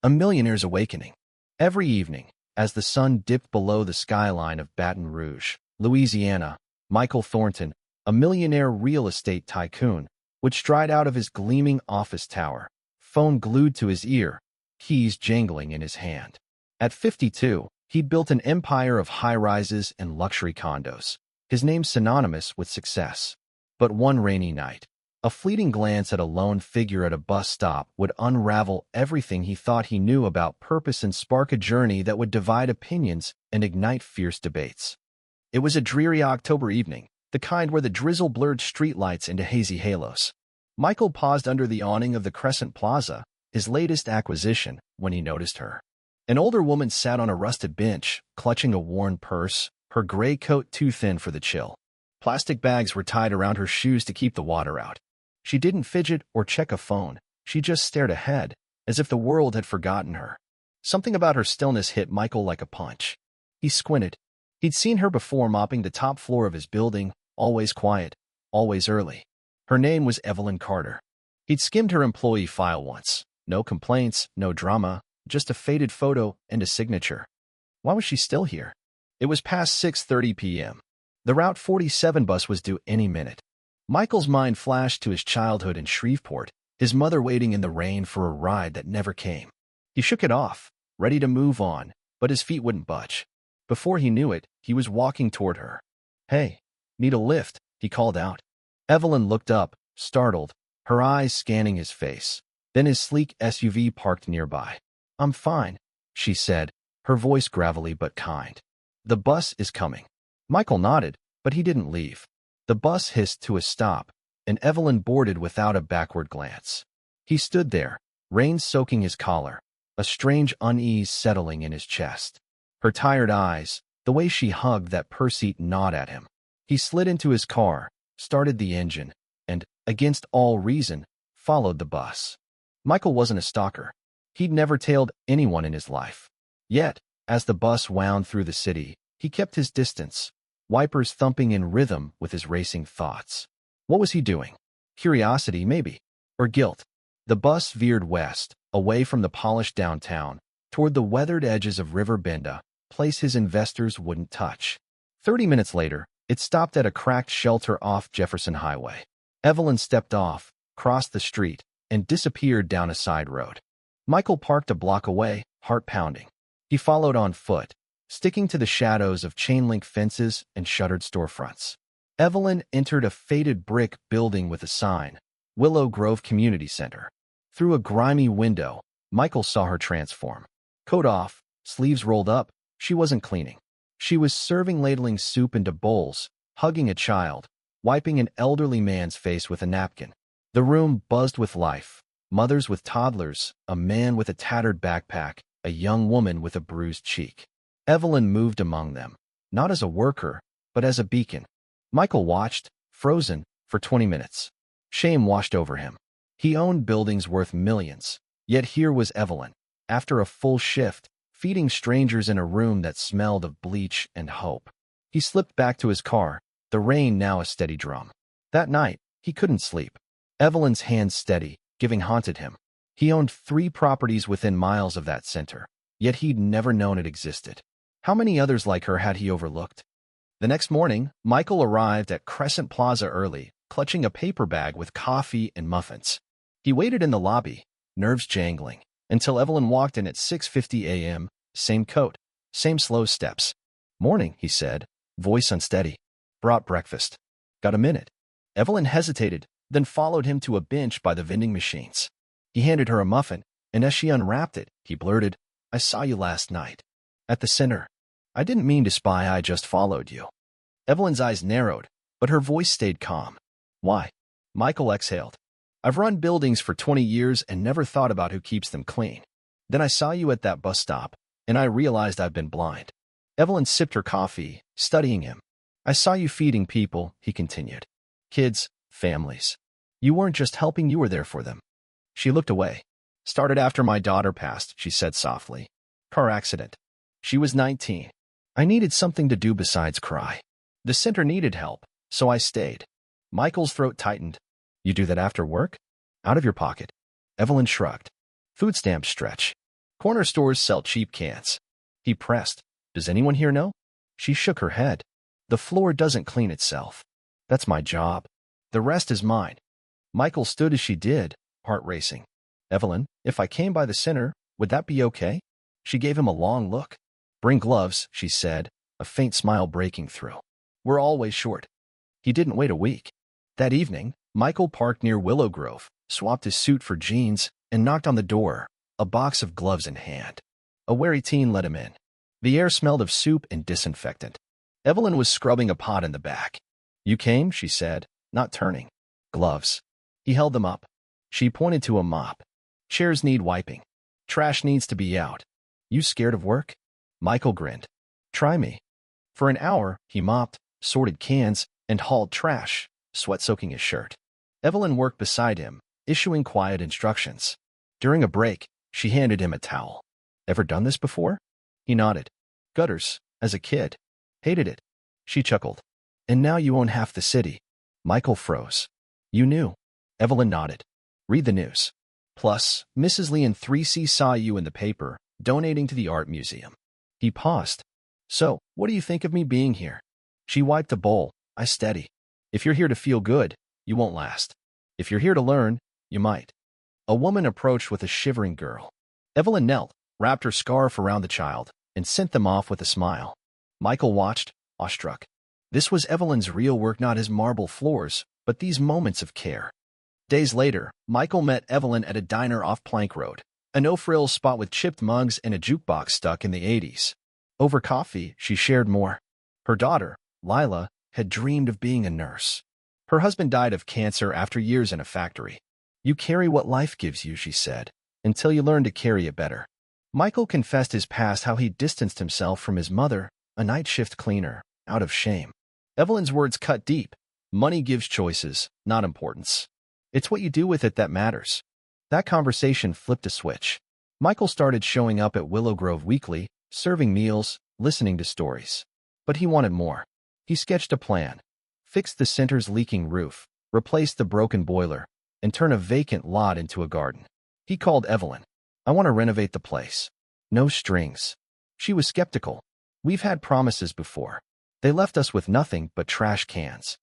A Millionaire's Awakening. Every evening, as the sun dipped below the skyline of Baton Rouge, Louisiana, Michael Thornton, a millionaire real estate tycoon, would stride out of his gleaming office tower, phone glued to his ear, keys jangling in his hand. At 52, he'd built an empire of high-rises and luxury condos, his name synonymous with success. But one rainy night, a fleeting glance at a lone figure at a bus stop would unravel everything he thought he knew about purpose and spark a journey that would divide opinions and ignite fierce debates. It was a dreary October evening, the kind where the drizzle blurred streetlights into hazy halos. Michael paused under the awning of the Crescent Plaza, his latest acquisition, when he noticed her. An older woman sat on a rusted bench, clutching a worn purse, her gray coat too thin for the chill. Plastic bags were tied around her shoes to keep the water out. She didn't fidget or check a phone. She just stared ahead, as if the world had forgotten her. Something about her stillness hit Michael like a punch. He squinted. He'd seen her before mopping the top floor of his building, always quiet, always early. Her name was Evelyn Carter. He'd skimmed her employee file once. No complaints, no drama, just a faded photo and a signature. Why was she still here? It was past 6:30 p.m. The Route 47 bus was due any minute. Michael's mind flashed to his childhood in Shreveport, his mother waiting in the rain for a ride that never came. He shook it off, ready to move on, but his feet wouldn't budge. Before he knew it, he was walking toward her. "Hey, need a lift?" he called out. Evelyn looked up, startled, her eyes scanning his face. Then his sleek SUV parked nearby. "I'm fine," she said, her voice gravelly but kind. "The bus is coming." Michael nodded, but he didn't leave. The bus hissed to a stop, and Evelyn boarded without a backward glance. He stood there, rain soaking his collar, a strange unease settling in his chest. Her tired eyes, the way she hugged that purse seat, gnawed at him. He slid into his car, started the engine, and, against all reason, followed the bus. Michael wasn't a stalker. He'd never tailed anyone in his life. Yet, as the bus wound through the city, he kept his distance, wipers thumping in rhythm with his racing thoughts. What was he doing? Curiosity, maybe, or guilt? The bus veered west, away from the polished downtown, toward the weathered edges of River Bend, a place his investors wouldn't touch. 30 minutes later, it stopped at a cracked shelter off Jefferson Highway. Evelyn stepped off, crossed the street, and disappeared down a side road. Michael parked a block away, heart pounding. He followed on foot, sticking to the shadows of chain-link fences and shuttered storefronts. Evelyn entered a faded brick building with a sign, Willow Grove Community Center. Through a grimy window, Michael saw her transform. Coat off, sleeves rolled up, she wasn't cleaning. She was ladling soup into bowls, hugging a child, wiping an elderly man's face with a napkin. The room buzzed with life. Mothers with toddlers, a man with a tattered backpack, a young woman with a bruised cheek. Evelyn moved among them, not as a worker, but as a beacon. Michael watched, frozen, for 20 minutes. Shame washed over him. He owned buildings worth millions, yet here was Evelyn, after a full shift, feeding strangers in a room that smelled of bleach and hope. He slipped back to his car, the rain now a steady drum. That night, he couldn't sleep. Evelyn's hands steady, giving haunted him. He owned 3 properties within miles of that center, yet he'd never known it existed. How many others like her had he overlooked? The next morning, Michael arrived at Crescent Plaza early, clutching a paper bag with coffee and muffins. He waited in the lobby, nerves jangling, until Evelyn walked in at 6:50 a.m., same coat, same slow steps. "Morning," he said, voice unsteady. "Brought breakfast. Got a minute?" Evelyn hesitated, then followed him to a bench by the vending machines. He handed her a muffin, and as she unwrapped it, he blurted, "I saw you last night. At the center. I didn't mean to spy, I just followed you." Evelyn's eyes narrowed, but her voice stayed calm. "Why?" Michael exhaled. "I've run buildings for 20 years and never thought about who keeps them clean. Then I saw you at that bus stop, and I realized I've been blind." Evelyn sipped her coffee, studying him. "I saw you feeding people," he continued. "Kids, families. You weren't just helping, you were there for them." She looked away. "Started after my daughter passed," she said softly. "Car accident. She was 19. I needed something to do besides cry. The center needed help, so I stayed." Michael's throat tightened. "You do that after work? Out of your pocket?" Evelyn shrugged. "Food stamps stretch. Corner stores sell cheap cans. He pressed. Does anyone here know? She shook her head. The floor doesn't clean itself. That's my job. The rest is mine. Michael stood as she did, heart racing. Evelyn, if I came by the center, would that be okay? She gave him a long look. Bring gloves, she said, a faint smile breaking through. We're always short. He didn't wait a week. That evening, Michael parked near Willow Grove, swapped his suit for jeans, and knocked on the door, a box of gloves in hand. A wary teen let him in. The air smelled of soup and disinfectant. Evelyn was scrubbing a pot in the back. You came, she said, not turning. Gloves. He held them up. She pointed to a mop. Chairs need wiping. Trash needs to be out. You scared of work? Michael grinned. Try me. For an hour, he mopped, sorted cans, and hauled trash, sweat soaking his shirt. Evelyn worked beside him, issuing quiet instructions. During a break, she handed him a towel. Ever done this before? He nodded. Gutters, as a kid. Hated it. She chuckled. And now you own half the city. Michael froze. You knew. Evelyn nodded. Read the news. Plus, Mrs. Lee and 3C saw you in the paper, donating to the art museum. He paused. So, what do you think of me being here? She wiped a bowl. I steady. If you're here to feel good, you won't last. If you're here to learn, you might. A woman approached with a shivering girl. Evelyn knelt, wrapped her scarf around the child, and sent them off with a smile. Michael watched, awestruck. This was Evelyn's real work, not his marble floors, but these moments of care. Days later, Michael met Evelyn at a diner off Plank Road, a no-frills spot with chipped mugs and a jukebox stuck in the 80s. Over coffee, she shared more. Her daughter, Lila, had dreamed of being a nurse. Her husband died of cancer after years in a factory. You carry what life gives you, she said, until you learn to carry it better. Michael confessed his past, how he distanced himself from his mother, a night shift cleaner, out of shame. Evelyn's words cut deep. Money gives choices, not importance. It's what you do with it that matters. That conversation flipped a switch. Michael started showing up at Willow Grove weekly, serving meals, listening to stories. But he wanted more. He sketched a plan. Fixed the center's leaking roof, replaced the broken boiler, and turned a vacant lot into a garden. He called Evelyn. I want to renovate the place. No strings. She was skeptical. We've had promises before. They left us with nothing but trash cans.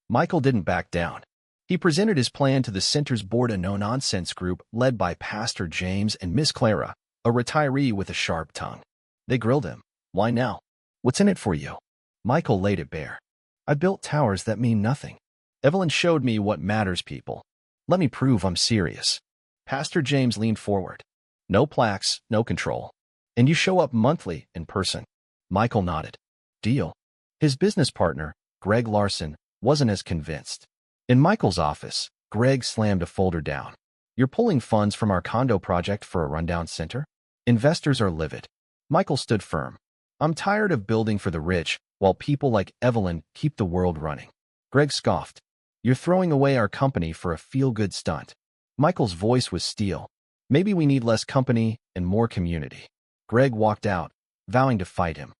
Michael didn't back down. He presented his plan to the center's board, a no-nonsense group led by Pastor James and Miss Clara, a retiree with a sharp tongue. They grilled him. Why now? What's in it for you? Michael laid it bare. I built towers that mean nothing. Evelyn showed me what matters, people. Let me prove I'm serious. Pastor James leaned forward. No plaques, no control. And you show up monthly in person. Michael nodded. Deal. His business partner, Greg Larson, wasn't as convinced. In Michael's office, Greg slammed a folder down. You're pulling funds from our condo project for a rundown center? Investors are livid. Michael stood firm. I'm tired of building for the rich, while people like Evelyn keep the world running. Greg scoffed. You're throwing away our company for a feel-good stunt. Michael's voice was steel. Maybe we need less company and more community. Greg walked out, vowing to fight him.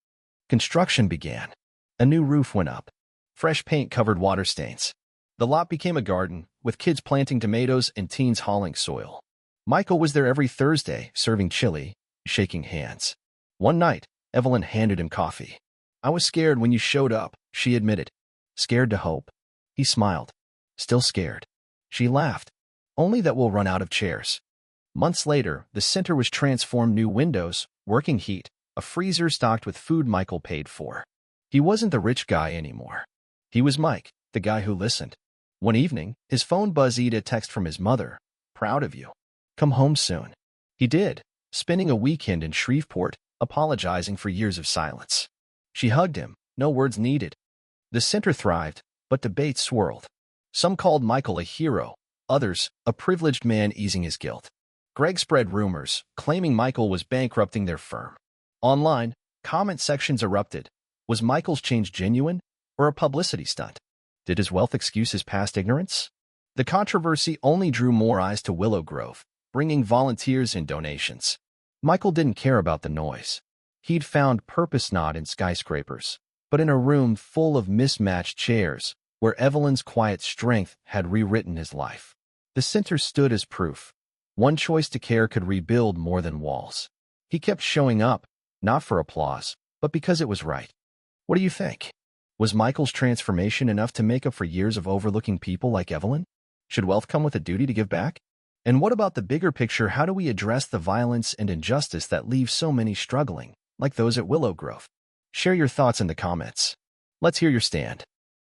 Construction began. A new roof went up. Fresh paint covered water stains. The lot became a garden, with kids planting tomatoes and teens hauling soil. Michael was there every Thursday, serving chili, shaking hands. One night, Evelyn handed him coffee. I was scared when you showed up, she admitted. Scared to hope. He smiled. Still scared. She laughed. Only that we'll run out of chairs. Months later, the center was transformed. New windows, working heat, a freezer stocked with food Michael paid for. He wasn't the rich guy anymore. He was Mike, the guy who listened. One evening, his phone buzzed, a text from his mother. Proud of you. Come home soon. He did, spending a weekend in Shreveport, apologizing for years of silence. She hugged him, no words needed. The center thrived, but debates swirled. Some called Michael a hero, others, a privileged man easing his guilt. Greg spread rumors, claiming Michael was bankrupting their firm. Online, comment sections erupted. Was Michael's change genuine, or a publicity stunt? Did his wealth excuse his past ignorance? The controversy only drew more eyes to Willow Grove, bringing volunteers and donations. Michael didn't care about the noise. He'd found purpose not in skyscrapers, but in a room full of mismatched chairs, where Evelyn's quiet strength had rewritten his life. The center stood as proof. One choice to care could rebuild more than walls. He kept showing up, not for applause, but because it was right. What do you think? Was Michael's transformation enough to make up for years of overlooking people like Evelyn? Should wealth come with a duty to give back? And what about the bigger picture? How do we address the violence and injustice that leave so many struggling, like those at Willow Grove? Share your thoughts in the comments. Let's hear your stand.